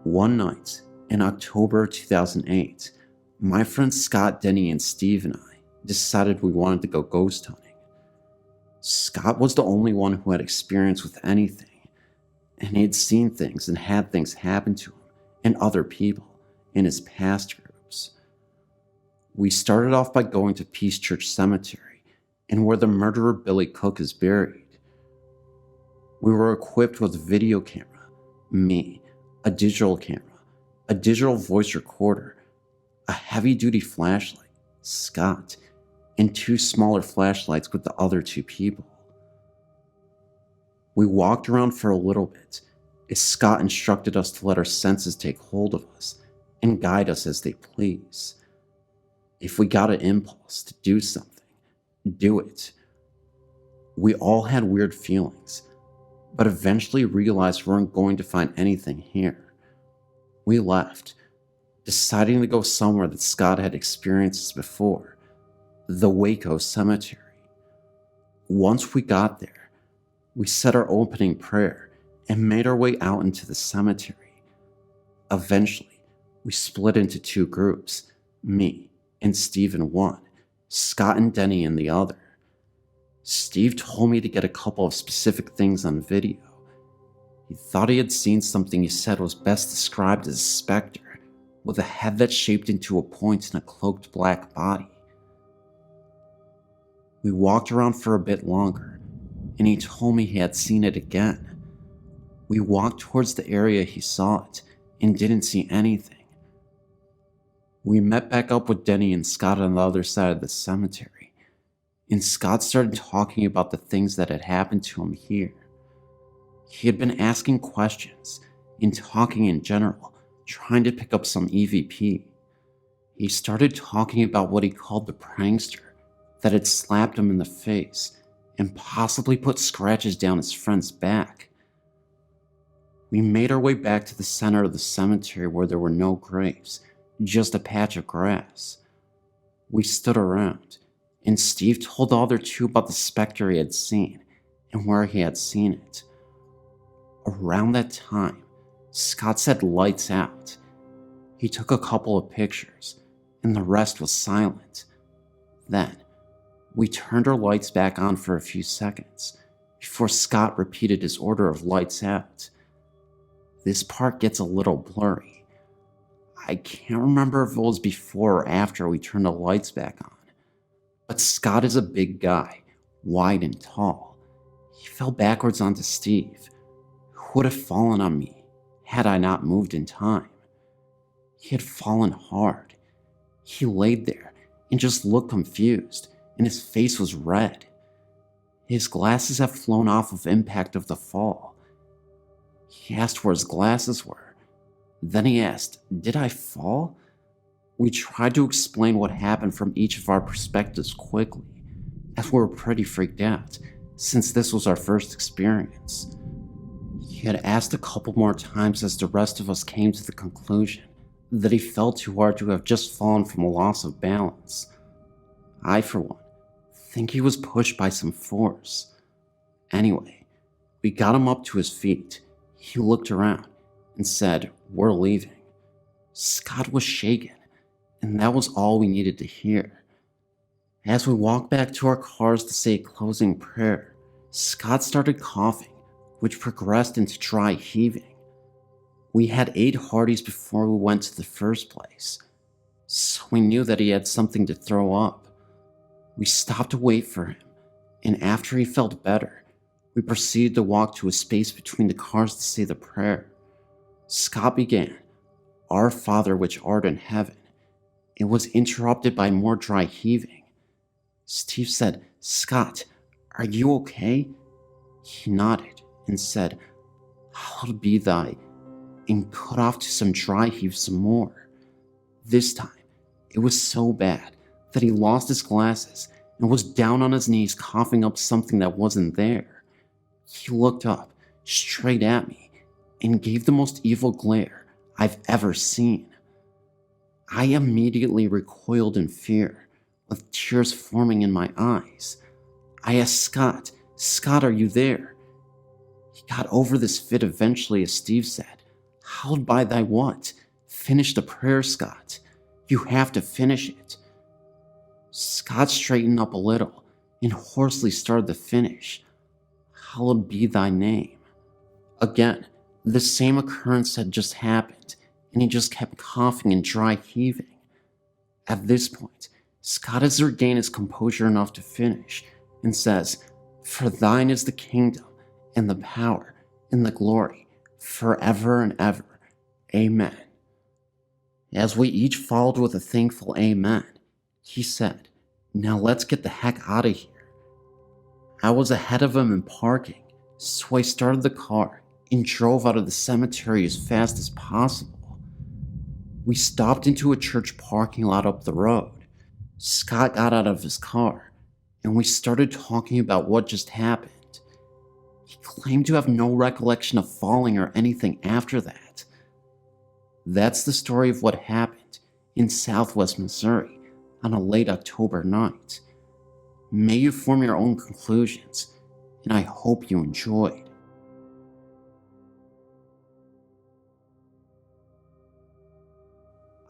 One night in October 2008, my friends Scott, Denny, and Steve and I decided we wanted to go ghost hunting. Scott was the only one who had experience with anything, and he had seen things and had things happen to him and other people in his past groups. We started off by going to Peace Church Cemetery and where the murderer Billy Cook is buried. We were equipped with a video camera, me, a digital camera, a digital voice recorder, a heavy-duty flashlight, Scott, and 2 smaller flashlights with the other 2 people. We walked around for a little bit as Scott instructed us to let our senses take hold of us and guide us as they please. If we got an impulse to do something, do it. We all had weird feelings, but eventually realized we weren't going to find anything here. We left, deciding to go somewhere that Scott had experienced before, the Waco Cemetery. Once we got there, we said our opening prayer and made our way out into the cemetery. Eventually, we split into 2 groups, me and Steve in one, Scott and Denny in the other. Steve told me to get a couple of specific things on video. He thought he had seen something he said was best described as a specter, with a head that shaped into a point and a cloaked black body. We walked around for a bit longer, and he told me he had seen it again. We walked towards the area he saw it, and didn't see anything. We met back up with Denny and Scott on the other side of the cemetery, and Scott started talking about the things that had happened to him here. He had been asking questions and talking in general, trying to pick up some EVP. He started talking about what he called the prankster that had slapped him in the face and possibly put scratches down his friend's back. We made our way back to the center of the cemetery where there were no graves, just a patch of grass. We stood around, and Steve told the other 2 about the specter he had seen and where he had seen it. Around that time, Scott said lights out. He took a couple of pictures, and the rest was silent. Then, we turned our lights back on for a few seconds before Scott repeated his order of lights out. This part gets a little blurry. I can't remember if it was before or after we turned the lights back on, but Scott is a big guy, wide and tall. He fell backwards onto Steve, who would have fallen on me had I not moved in time. He had fallen hard. He laid there and just looked confused, and his face was red. His glasses had flown off of impact of the fall. He asked where his glasses were. Then he asked, "Did I fall?" We tried to explain what happened from each of our perspectives quickly, as we were pretty freaked out, since this was our first experience. He had asked a couple more times as the rest of us came to the conclusion that he fell too hard to have just fallen from a loss of balance. I, for one, think he was pushed by some force. Anyway, we got him up to his feet. He looked around and said, "We're leaving." Scott was shaken, and that was all we needed to hear. As we walked back to our cars to say a closing prayer, Scott started coughing, which progressed into dry heaving. We had 8 Hoodies before we went to the first place, so we knew that he had something to throw up. We stopped to wait for him, and after he felt better, we proceeded to walk to a space between the cars to say the prayer. Scott began, "Our Father which art in heaven." It was interrupted by more dry heaving. Steve said, "Scott, are you okay?" He nodded and said, "Hallowed be thy," and cut off to some dry heave some more. This time, it was so bad that he lost his glasses and was down on his knees coughing up something that wasn't there. He looked up, straight at me, and gave the most evil glare I've ever seen. I immediately recoiled in fear, with tears forming in my eyes. I asked Scott, "Scott, are you there?" He got over this fit eventually, as Steve said. "Howled by thy what? Finish the prayer, Scott. You have to finish it." Scott straightened up a little and hoarsely started to finish. "Hallowed be thy name." Again, the same occurrence had just happened, and he just kept coughing and dry heaving. At this point, Scott has regained his composure enough to finish, and says, "For thine is the kingdom, and the power, and the glory, forever and ever. Amen." As we each followed with a thankful amen, he said, "Now let's get the heck out of here." I was ahead of him in parking, so I started the car and drove out of the cemetery as fast as possible. We stopped into a church parking lot up the road. Scott got out of his car, and we started talking about what just happened. He claimed to have no recollection of falling or anything after that. That's the story of what happened in Southwest Missouri on a late October night. May you form your own conclusions, and I hope you enjoyed.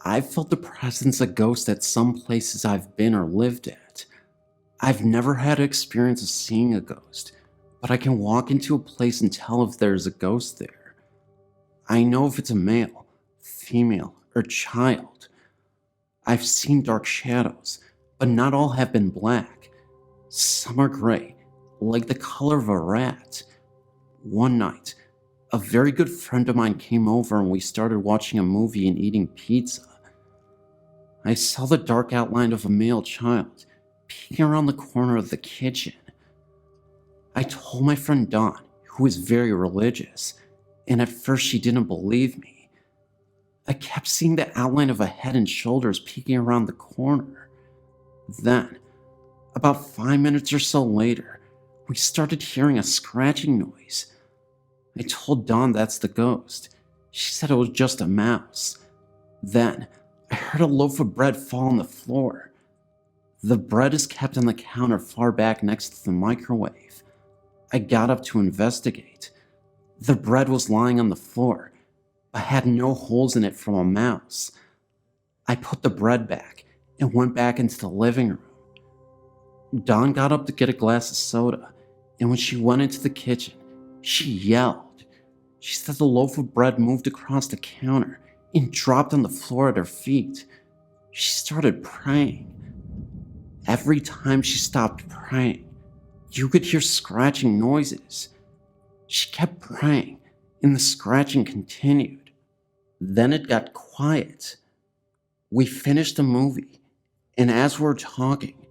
I've felt the presence of ghosts at some places I've been or lived at. I've never had an experience of seeing a ghost, but I can walk into a place and tell if there's a ghost there. I know if it's a male, female, or child. I've seen dark shadows, but not all have been black. Some are gray, like the color of a rat. One night, a very good friend of mine came over and we started watching a movie and eating pizza. I saw the dark outline of a male child peeking around the corner of the kitchen. I told my friend Dawn, who is very religious, and at first she didn't believe me. I kept seeing the outline of a head and shoulders peeking around the corner. Then, about 5 minutes or so later, we started hearing a scratching noise. I told Dawn that's the ghost. She said it was just a mouse. Then, I heard a loaf of bread fall on the floor. The bread is kept on the counter far back next to the microwave. I got up to investigate. The bread was lying on the floor, but had no holes in it from a mouse. I put the bread back and went back into the living room. Dawn got up to get a glass of soda, and when she went into the kitchen, she yelled. She said the loaf of bread moved across the counter and dropped on the floor at her feet. She started praying. Every time she stopped praying, you could hear scratching noises. She kept praying, and the scratching continued. Then it got quiet. We finished the movie, and as we were talking,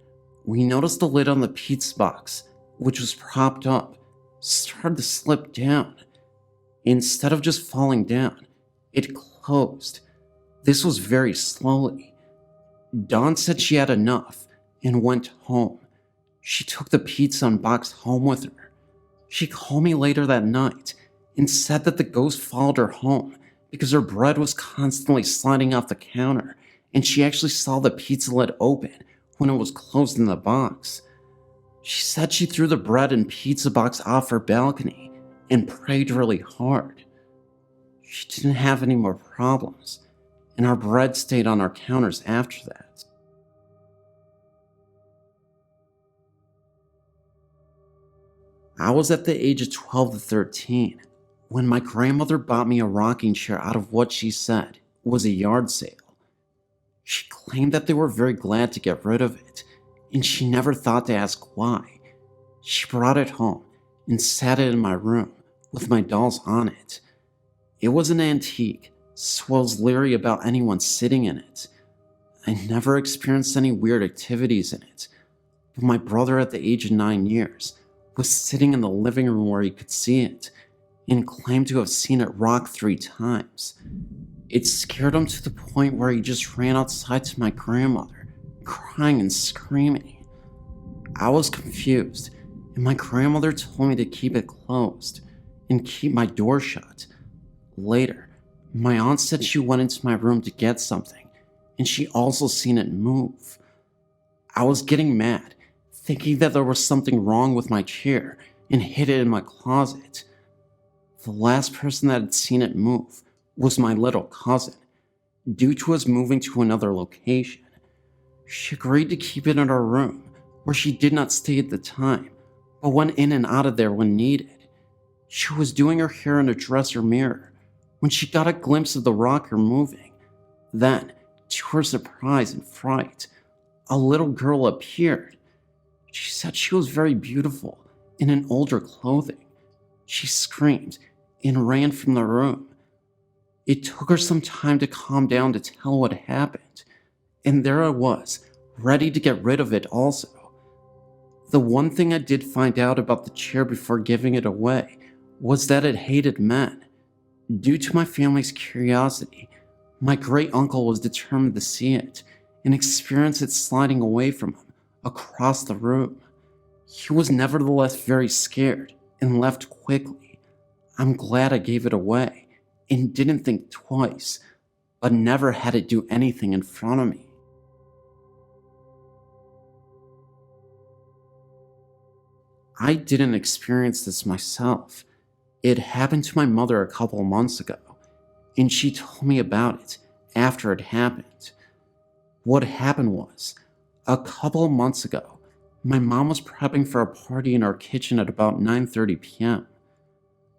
we noticed the lid on the pizza box, which was propped up, started to slip down. Instead of just falling down, it closed. This was very slowly. Dawn said she had enough and went home. She took the pizza and box home with her. She called me later that night and said that the ghost followed her home because her bread was constantly sliding off the counter, and she actually saw the pizza lid open when it was closed in the box. She said she threw the bread and pizza box off her balcony and prayed really hard. She didn't have any more problems, and our bread stayed on our counters after that. I was at the age of 12 to 13 when my grandmother bought me a rocking chair out of what she said was a yard sale. She claimed that they were very glad to get rid of it, and she never thought to ask why. She brought it home and sat it in my room with my dolls on it. It was an antique, so I was leery about anyone sitting in it. I never experienced any weird activities in it, but my brother at the age of 9 years was sitting in the living room where he could see it, and claimed to have seen it rock 3 times. It scared him to the point where he just ran outside to my grandmother, crying and screaming. I was confused, and my grandmother told me to keep it closed and keep my door shut. Later, my aunt said she went into my room to get something, and she also seen it move. I was getting mad, thinking that there was something wrong with my chair, and hid it in my closet. The last person that had seen it move was my little cousin, due to us moving to another location. She agreed to keep it in her room, where she did not stay at the time, but went in and out of there when needed. She was doing her hair in a dresser mirror when she got a glimpse of the rocker moving. Then, to her surprise and fright, a little girl appeared. She said she was very beautiful in an older clothing. She screamed and ran from the room. It took her some time to calm down to tell what happened, and there I was, ready to get rid of it also. The one thing I did find out about the chair before giving it away was that it hated men. Due to my family's curiosity, my great uncle was determined to see it and experience it sliding away from him across the room. He was nevertheless very scared and left quickly. I'm glad I gave it away and didn't think twice, but never had it do anything in front of me. I didn't experience this myself. It happened to my mother a couple months ago, and she told me about it after it happened. What happened was, a couple of months ago, my mom was prepping for a party in our kitchen at about 9:30 p.m.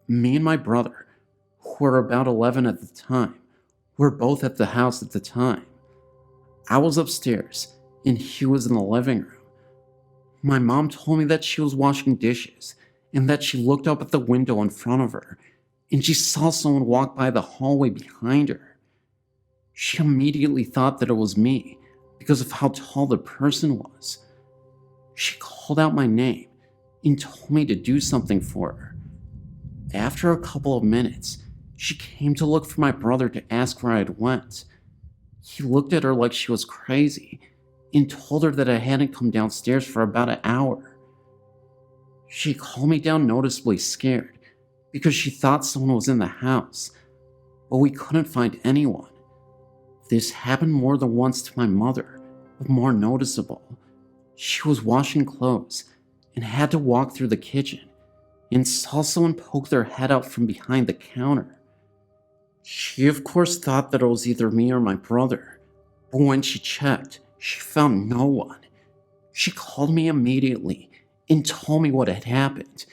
Me and my brother, who were about 11 at the time, were both at the house at the time. I was upstairs, and he was in the living room. My mom told me that she was washing dishes, and that she looked up at the window in front of her, and she saw someone walk by the hallway behind her. She immediately thought that it was me, because of how tall the person was. She called out my name, and told me to do something for her. After a couple of minutes, she came to look for my brother to ask where I had went. He looked at her like she was crazy, and told her that I hadn't come downstairs for about an hour. She calmed me down noticeably scared, because she thought someone was in the house, but we couldn't find anyone. This happened more than once to my mother, but more noticeable. She was washing clothes, and had to walk through the kitchen, and saw someone poke their head out from behind the counter. She of course thought that it was either me or my brother, but when she checked, she found no one. She called me immediately and told me what had happened,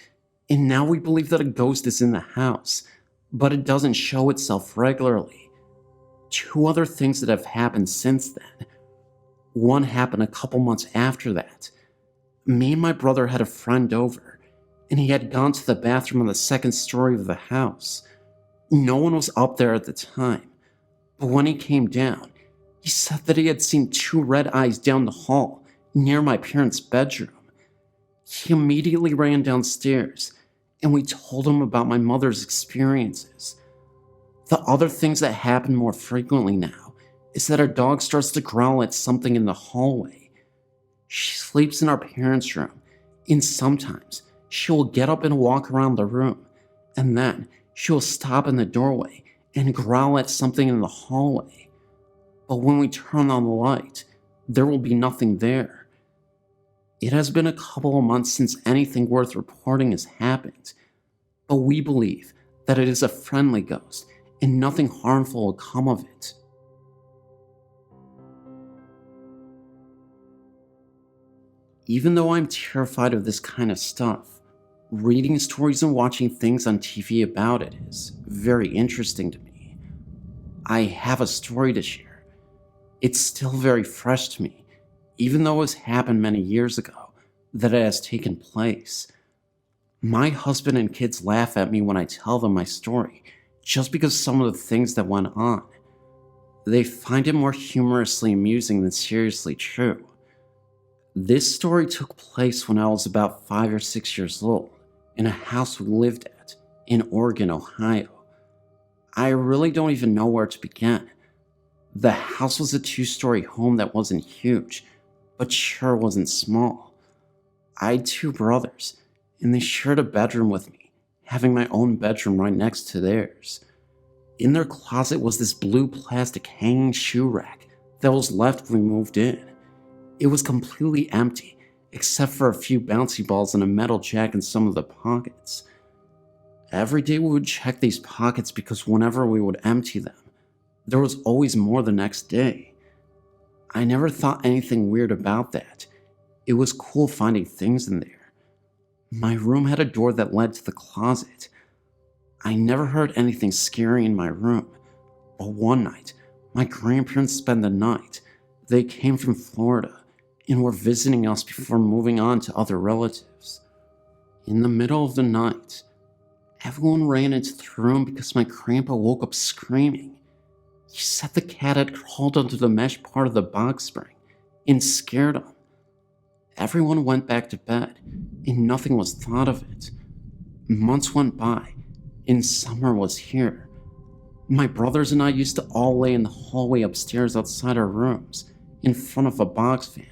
and now we believe that a ghost is in the house, but it doesn't show itself regularly. Two other things that have happened since then. One happened a couple months after that. Me and my brother had a friend over, and he had gone to the bathroom on the second story of the house. No one was up there at the time, but when he came down, he said that he had seen two red eyes down the hall near my parents' bedroom. He immediately ran downstairs, and we told him about my mother's experiences. The other things that happen more frequently now is that our dog starts to growl at something in the hallway. She sleeps in our parents' room, and sometimes she will get up and walk around the room, and then she will stop in the doorway and growl at something in the hallway. But when we turn on the light, there will be nothing there. It has been a couple of months since anything worth reporting has happened, but we believe that it is a friendly ghost and nothing harmful will come of it. Even though I'm terrified of this kind of stuff, reading stories and watching things on TV about it is very interesting to me. I have a story to share. It's still very fresh to me, even though it has happened many years ago that it has taken place. My husband and kids laugh at me when I tell them my story, just because some of the things that went on. They find it more humorously amusing than seriously true. This story took place when I was about 5 or 6 years old, in a house we lived at, in Oregon, Ohio. I really don't even know where to begin. The house was a 2-story home that wasn't huge, but sure wasn't small. I had 2 brothers, and they shared a bedroom with me, having my own bedroom right next to theirs. In their closet was this blue plastic hanging shoe rack that was left when we moved in. It was completely empty, except for a few bouncy balls and a metal jack in some of the pockets. Every day we would check these pockets because whenever we would empty them, there was always more the next day. I never thought anything weird about that. It was cool finding things in there. My room had a door that led to the closet. I never heard anything scary in my room, but one night, my grandparents spent the night. They came from Florida and were visiting us before moving on to other relatives. In the middle of the night, everyone ran into the room because my grandpa woke up screaming. He said the cat had crawled onto the mesh part of the box spring and scared him. Everyone went back to bed and nothing was thought of it. Months went by and summer was here. My brothers and I used to all lay in the hallway upstairs outside our rooms in front of a box fan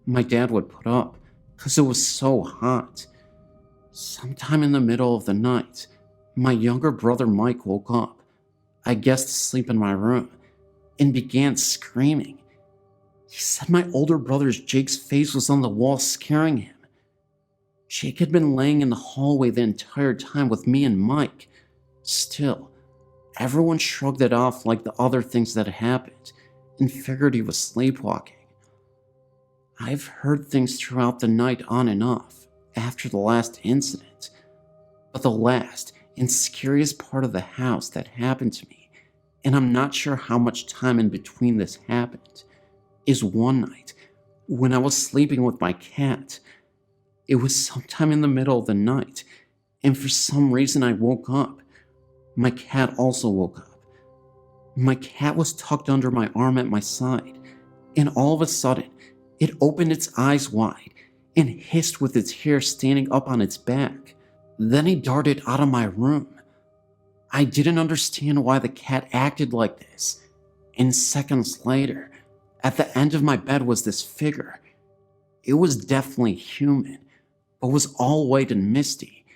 my dad would put up because it was so hot. Sometime in the middle of the night, my younger brother Mike woke up, I guess to sleep in my room, and began screaming. He said my older brother's Jake's face was on the wall scaring him. Jake had been laying in the hallway the entire time with me and Mike. Still, everyone shrugged it off like the other things that had happened and figured he was sleepwalking. I've heard things throughout the night on and off after the last incident, but the last and scariest part of the house that happened to me, and I'm not sure how much time in between this happened, is one night when I was sleeping with my cat. It was sometime in the middle of the night, and for some reason I woke up. My cat also woke up. My cat was tucked under my arm at my side, and all of a sudden, it opened its eyes wide and hissed with its hair standing up on its back. Then it darted out of my room. I didn't understand why the cat acted like this, and seconds later, at the end of my bed was this figure. It was definitely human, but was all white and misty.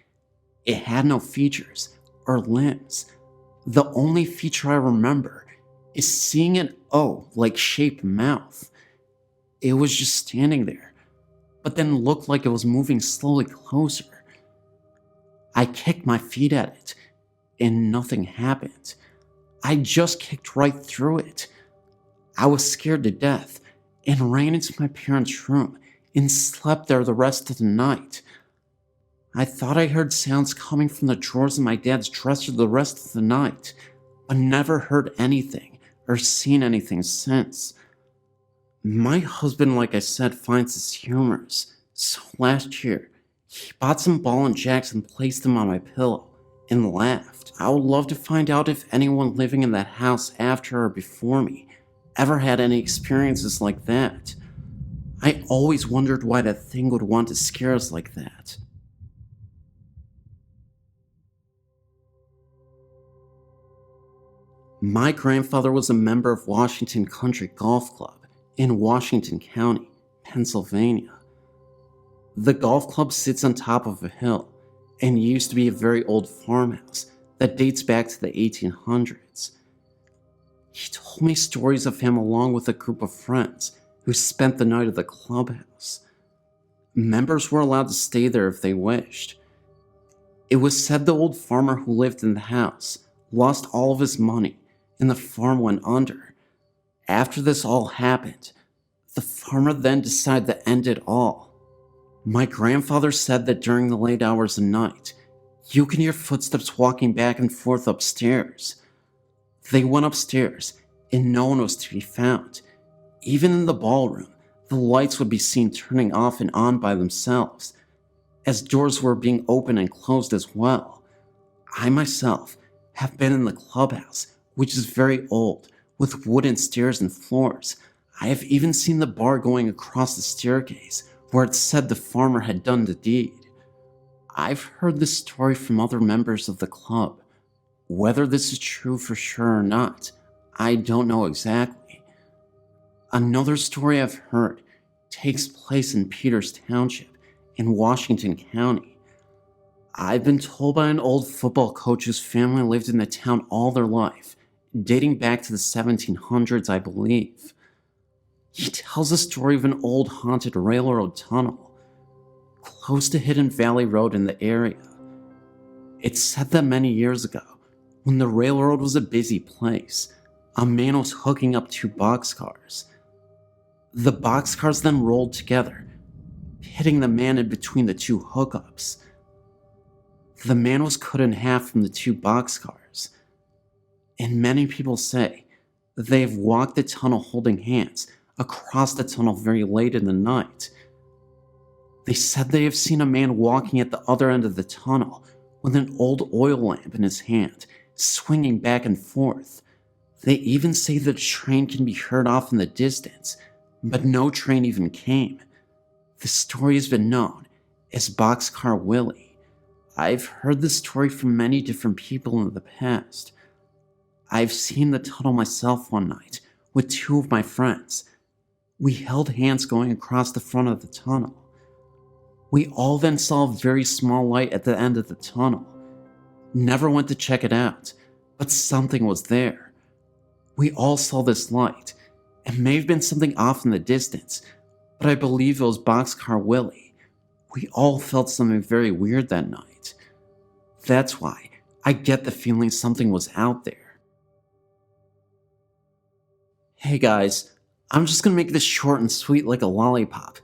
It had no features or limbs. The only feature I remember is seeing an O-like shaped mouth. It was just standing there, but then looked like it was moving slowly closer. I kicked my feet at it, and nothing happened. I just kicked right through it. I was scared to death and ran into my parents' room and slept there the rest of the night. I thought I heard sounds coming from the drawers in my dad's dresser the rest of the night, but never heard anything or seen anything since. My husband, like I said, finds this humorous, so last year, he bought some ball and jacks and placed them on my pillow and laughed. I would love to find out if anyone living in that house after or before me ever had any experiences like that. I always wondered why that thing would want to scare us like that. My grandfather was a member of Washington Country Golf Club in Washington County, Pennsylvania. The golf club sits on top of a hill and used to be a very old farmhouse that dates back to the 1800s. He told me stories of him along with a group of friends who spent the night at the clubhouse. Members were allowed to stay there if they wished. It was said the old farmer who lived in the house lost all of his money and the farm went under. After this all happened, the farmer then decided to end it all. My grandfather said that during the late hours of night, you can hear footsteps walking back and forth upstairs. They went upstairs, and no one was to be found. Even in the ballroom, the lights would be seen turning off and on by themselves, as doors were being opened and closed as well. I myself have been in the clubhouse, which is very old, with wooden stairs and floors. I have even seen the bar going across the staircase, where it said the farmer had done the deed. I've heard this story from other members of the club. Whether this is true for sure or not, I don't know exactly. Another story I've heard takes place in Peters Township in Washington County. I've been told by an old football coach whose family lived in the town all their life, dating back to the 1700s, I believe. He tells a story of an old haunted railroad tunnel close to Hidden Valley Road in the area. It's said that many years ago, when the railroad was a busy place, a man was hooking up two boxcars. The boxcars then rolled together, hitting the man in between the two hookups. The man was cut in half from the two boxcars, and many people say that they have walked the tunnel holding hands across the tunnel very late in the night. They said they have seen a man walking at the other end of the tunnel with an old oil lamp in his hand, swinging back and forth. They even say that a train can be heard off in the distance, but no train even came. The story has been known as Boxcar Willie. I've heard this story from many different people in the past. I've seen the tunnel myself one night with two of my friends. We held hands going across the front of the tunnel. We all then saw a very small light at the end of the tunnel. Never went to check it out, but something was there. We all saw this light. It may have been something off in the distance, but I believe it was Boxcar Willie. We all felt something very weird that night. That's why I get the feeling something was out there. Hey guys, I'm just gonna make this short and sweet like a lollipop,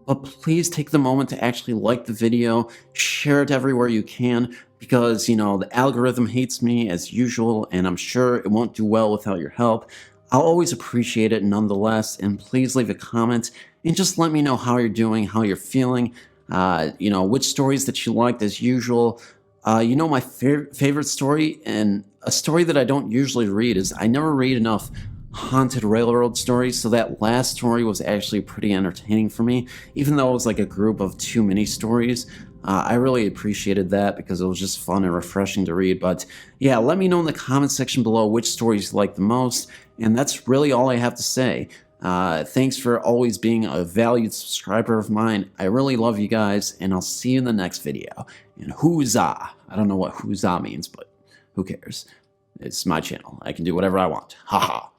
but please take the moment to actually like the video, share it everywhere you can, because, the algorithm hates me as usual, and I'm sure it won't do well without your help. I'll always appreciate it nonetheless, and please leave a comment and just let me know how you're doing, how you're feeling, which stories that you liked as usual. My favorite story, and a story that I don't usually read, is I never read enough haunted railroad stories, so that last story was actually pretty entertaining for me, even though it was like a group of 2 mini stories. I really appreciated that because it was just fun and refreshing to read. But yeah, let me know in the comment section below which stories you like the most, and that's really all I have to say. Thanks for always being a valued subscriber of mine. I really love you guys, and I'll see you in the next video. And huzzah! I don't know what huzzah means, but who cares? It's my channel. I can do whatever I want. Haha.